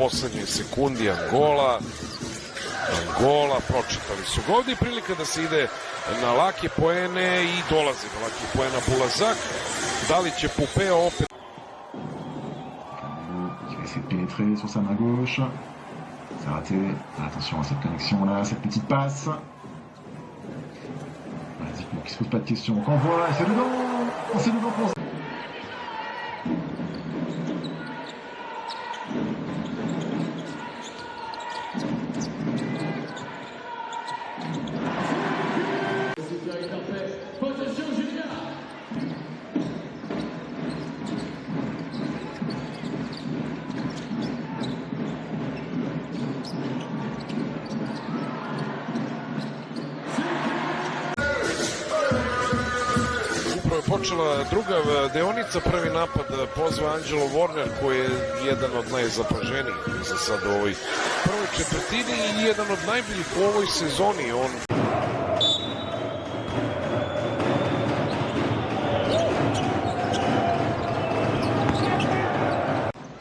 poslednjoj sekundi Angola, pročitali su ga. Ovdje je prilika da se ide na lake poene i dolazi na lake poena Boulazac. Da li će Poupée opet... Qui va essayer de pénétrer sur sa main gauche. C'est raté. Attention à cette connexion là, cette petite passe. Zico qui se pose pas de questions. Donc on voit, c'est dedans pour... Počela druga deonica, prvi napad pozva Angelo Warner koji je jedan od najzapaženijih za sad u ovoj prvoj četvrtini i jedan od najboljih u ovoj sezoni.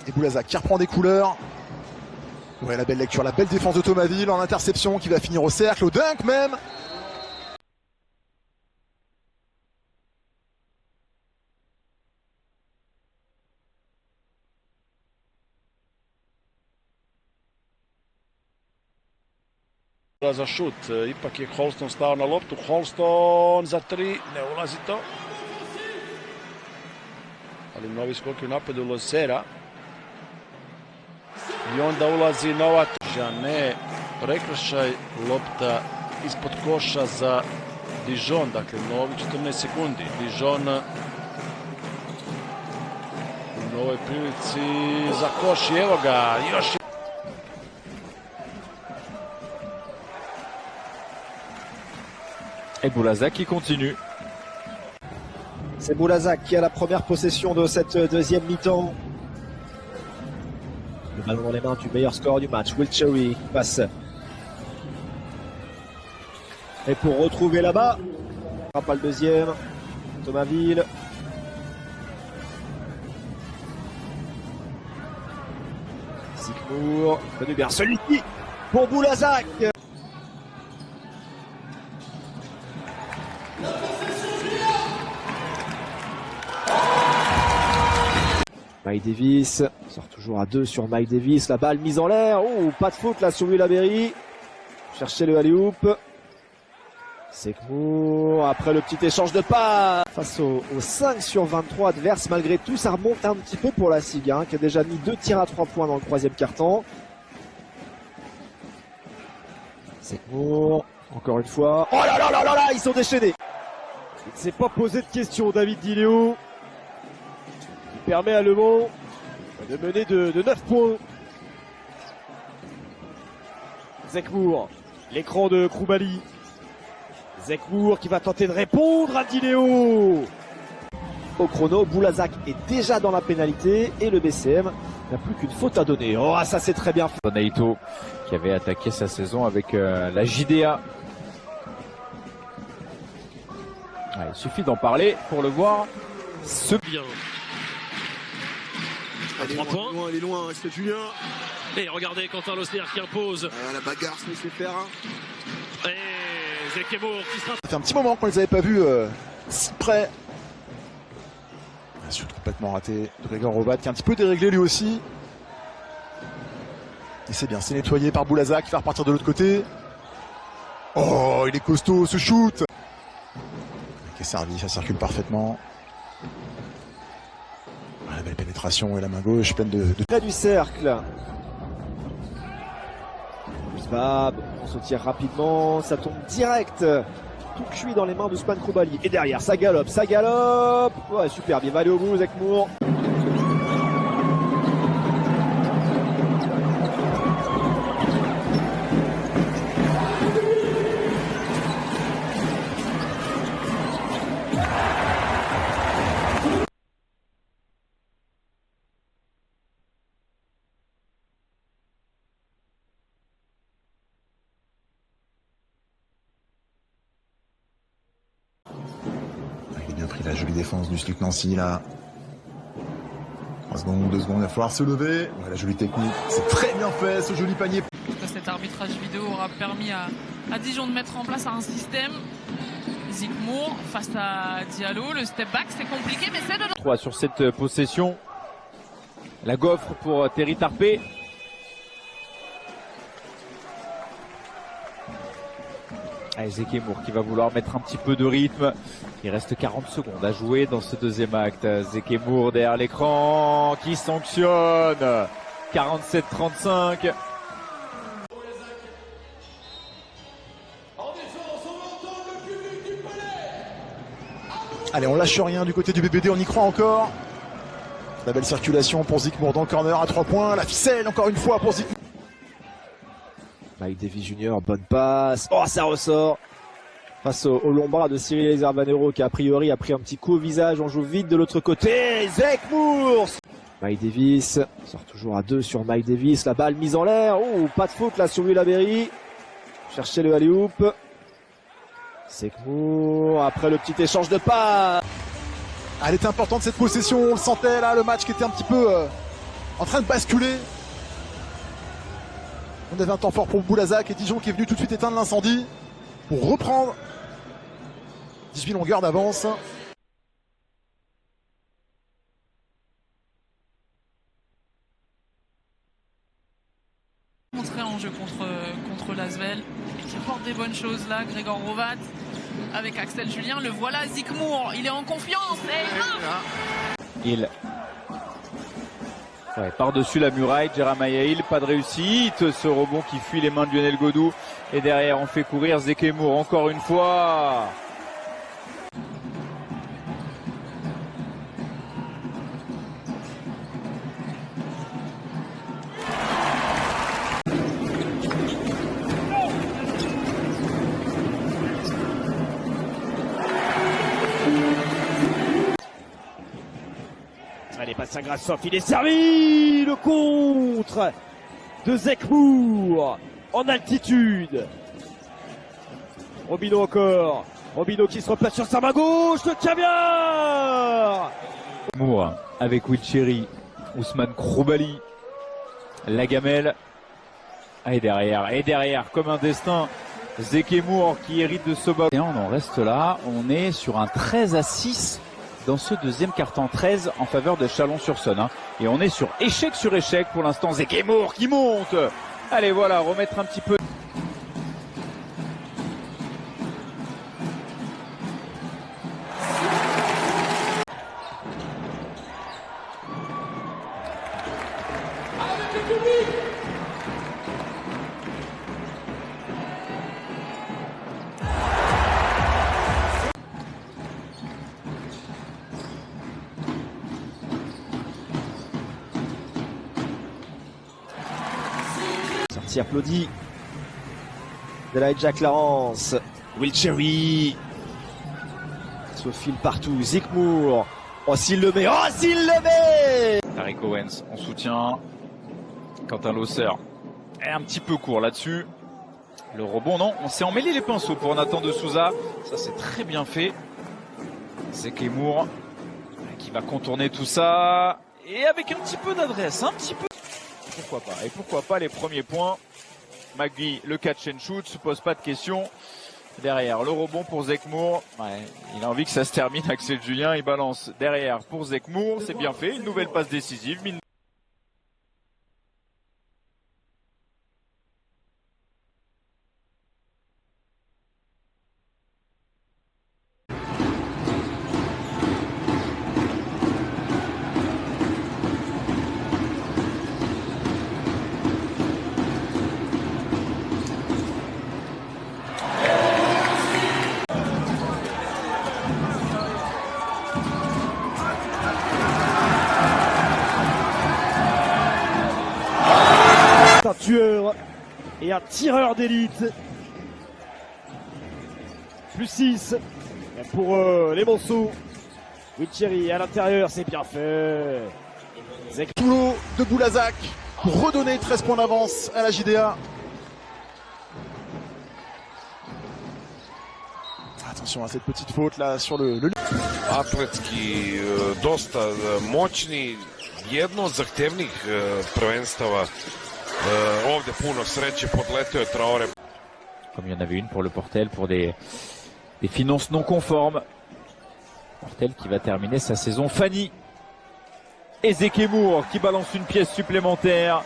Et Boulazac qui reprend des couleurs. Ouais, la belle lecture, la belle défense de Thomasville en interception qui va finir au cercle, au dunk même. Za šut, ipak je Holston stao na loptu, Holston za 3, ne ulazi to. Ali novi skok u napadu Lozera. I onda ulazi Nova Žane, prekršaj, lopta ispod koša za Dijon, dakle novi 14 sekundi. Dijon u novoj prilici za koš i evo ga, još je. Et Boulazac qui continue. C'est Boulazac qui a la première possession de cette deuxième mi-temps. Le ballon dans les mains du meilleur score du match, Will Cherry passe. Et pour retrouver là-bas, pas le deuxième, Thomasville. Zikmour, venu bien celui-ci pour Boulazac. Mike Davis sort toujours à 2 sur Mike Davis. La balle mise en l'air. Oh, pas de faute là sur Will Berry. Chercher le alley-oop. Zikmour après le petit échange de pas face au 5 sur 23 adverse. Malgré tout, ça remonte un petit peu pour la SIG qui a déjà mis 2 tirs à 3 points dans le troisième quart-temps. Zikmour, encore une fois. Oh là là là là là, ils sont déchaînés. Il ne s'est pas posé de questions, David Diléo. Il permet à Le Mans de mener de 9 points. Zikmour, l'écran de Kroulibaly. Zikmour qui va tenter de répondre à Diléo. Au chrono, Boulazac est déjà dans la pénalité et le BCM n'a plus qu'une faute à donner. Oh, ça c'est très bien fait. Naito qui avait attaqué sa saison avec la JDA. Ouais, il suffit d'en parler pour le voir. Ce bien. Elle est loin, c'est Julien. Et regardez Quentin Losner qui impose. La bagarre se laisse faire. Et Zekebour qui sera... Ça fait un petit moment qu'on les avait pas vus si près. Bien sûr, complètement raté de Gregor Rovat qui est un petit peu déréglé lui aussi. Et c'est bien, c'est nettoyé par Boulazac qui va repartir de l'autre côté. Oh, il est costaud ce shoot. Qui est servi, ça circule parfaitement. La belle pénétration et la main gauche pleine de... Près du cercle. Bab, on se tire rapidement, ça tombe direct. Tout cuit dans les mains de Span Kroulibaly. Et derrière, ça galope. Ouais, super, il va aller au bout, Zikmour. Il a bien pris la jolie défense du SLUC Nancy là. 1 seconde, 2 secondes, il va falloir se lever. Ouais, la jolie technique, c'est très bien fait, ce joli panier. Cet arbitrage vidéo aura permis à Dijon de mettre en place un système. Zikmour face à Diallo, le step back c'est compliqué mais c'est de 3 sur cette possession. La gaufre pour Terry Tarpé. Zekmour qui va vouloir mettre un petit peu de rythme. Il reste 40 secondes à jouer dans ce deuxième acte. Zekmour derrière l'écran qui sanctionne. 47-35. Allez, on lâche rien du côté du BBD, on y croit encore. La belle circulation pour Zikmour dans le corner à 3 points. La ficelle encore une fois pour Zikmour. Mike Davis Jr., bonne passe. Oh, ça ressort. Face au long bras de Cyril Ezerbanero qui a priori a pris un petit coup au visage. On joue vite de l'autre côté. Zekmour. Mike Davis sort toujours à 2 sur Mike Davis. La balle mise en l'air. Oh, pas de faute là sur Will Berry. Chercher le alley-oop. Zekmour après le petit échange de pas. Elle était importante cette possession, on le sentait là, le match qui était un petit peu en train de basculer. On avait un temps fort pour Boulazac et Dijon qui est venu tout de suite éteindre l'incendie pour reprendre 18 longueurs d'avance. montrer en jeu contre l'Asvel et qui apporte des bonnes choses là. Grégor Rovat avec Axel Julien, le voilà. Zikmour, il est en confiance et il marque. Par-dessus la muraille, Jeremiah Hill, pas de réussite. Ce rebond qui fuit les mains de Lionel Godou. Et derrière, on fait courir Zekmour encore une fois. Allez, passe à Grassov, il est servi. Le contre de Zekmour en altitude. Robino encore. Robino qui se replace sur sa main gauche. Le caviar. Moore avec Will Cherry, Ousmane Kroubali, la gamelle. Et derrière, comme un destin, Zekmour qui hérite de ce bas. Et on en reste là. On est sur un 13-6. Dans ce deuxième carton 13 en faveur de Chalon-sur-Saône. Et on est sur échec pour l'instant. Zekmour qui monte. Allez voilà, remettre un petit peu. Sortie applaudie de la Jack Clarence. Will Cherry se file partout. Zekmour. Oh s'il le met. Oh s'il le met. Tariq Owens en soutien. Quentin Losser est un petit peu court là-dessus. Le rebond, non. On s'est emmêlé les pinceaux pour Nathan de Souza. Ça c'est très bien fait. Zekmour qui va contourner tout ça. Et avec un petit peu d'adresse. Un petit peu. Pourquoi pas. Et pourquoi pas les premiers points. Magui, le catch and shoot, se pose pas de questions. Derrière, le rebond pour Zekmour. Ouais, il a envie que ça se termine. Axel Julien, il balance derrière pour Zekmour. C'est bien fait. Une nouvelle passe décisive. Un tueur et un tireur d'élite. Plus 6 pour les Monceaux. Will Cherry à l'intérieur, c'est bien fait. Boulot de Boulazac pour redonner 13 points d'avance à la JDA. Attention à cette petite faute là sur le... Atletski dosta moćni, jedno od zahtevnijih prvenstava. Ovdje puno sreće, podletio je Traoré. Comme il y en avait une pour le Portel, pour des finances non conformes. Portel qui va terminer sa saison. Fanny et Zekemour qui balance une pièce supplémentaire.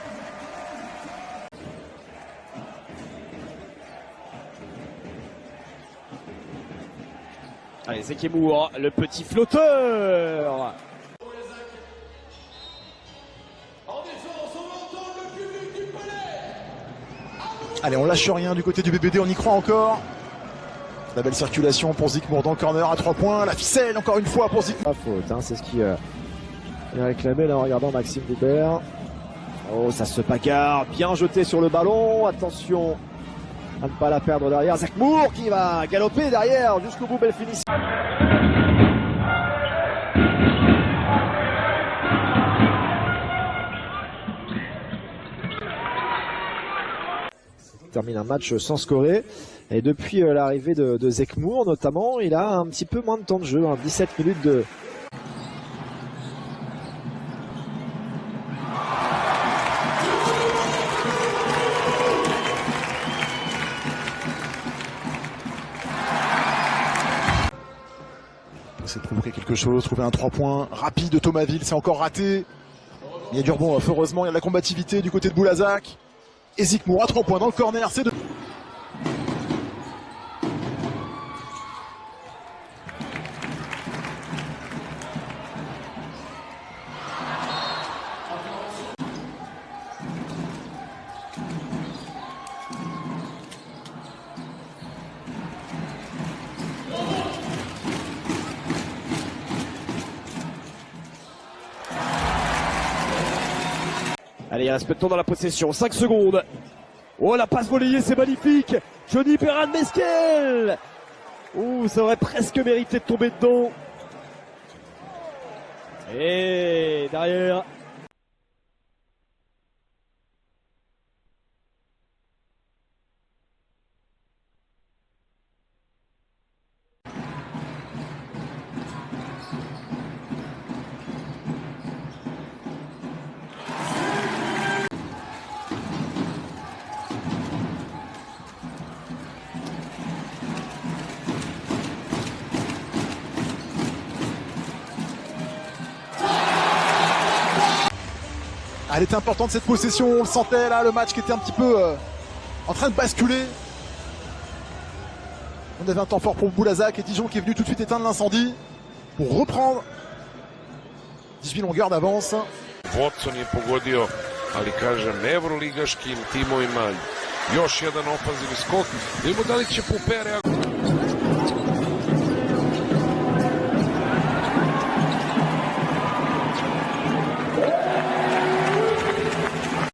Allez, Zekemour, le petit flotteur. Allez, on lâche rien du côté du BBD, on y croit encore. La belle circulation pour Zekemour dans le corner à 3 points. La ficelle encore une fois pour Zekemour. Pas faute, hein, c'est ce qui est réclamé là en regardant Maxime Goubert. Oh, ça se bagarre, bien jeté sur le ballon. Attention à ne pas la perdre derrière. Zekemour qui va galoper derrière jusqu'au bout, belle finition. Termine un match sans scorer et depuis l'arrivée de Zekemour notamment, il a un petit peu moins de temps de jeu, hein, 17 minutes de... Il essaie de provoquer quelque chose, trouver un 3 points rapide de Thomasville, c'est encore raté. Il y a du rebond, heureusement il y a de la combativité du côté de Boulazac. Et Zekemour à 3 points dans le corner, c'est de... Allez, il reste peu de temps dans la possession, 5 secondes. Oh, la passe relayée, c'est magnifique. Johnny Perrin Mesquel. Oh, ça aurait presque mérité de tomber dedans. Et derrière. Elle était importante cette possession, on le sentait là, le match qui était un petit peu en train de basculer. On avait un temps fort pour Boulazac et Dijon qui est venu tout de suite éteindre l'incendie pour reprendre 18 longueurs d'avance. Watson je pogodio, ali kažem, evroligaškim timovima još jedan ofanzivni skok. Vidimo da li će Pupe reagovati.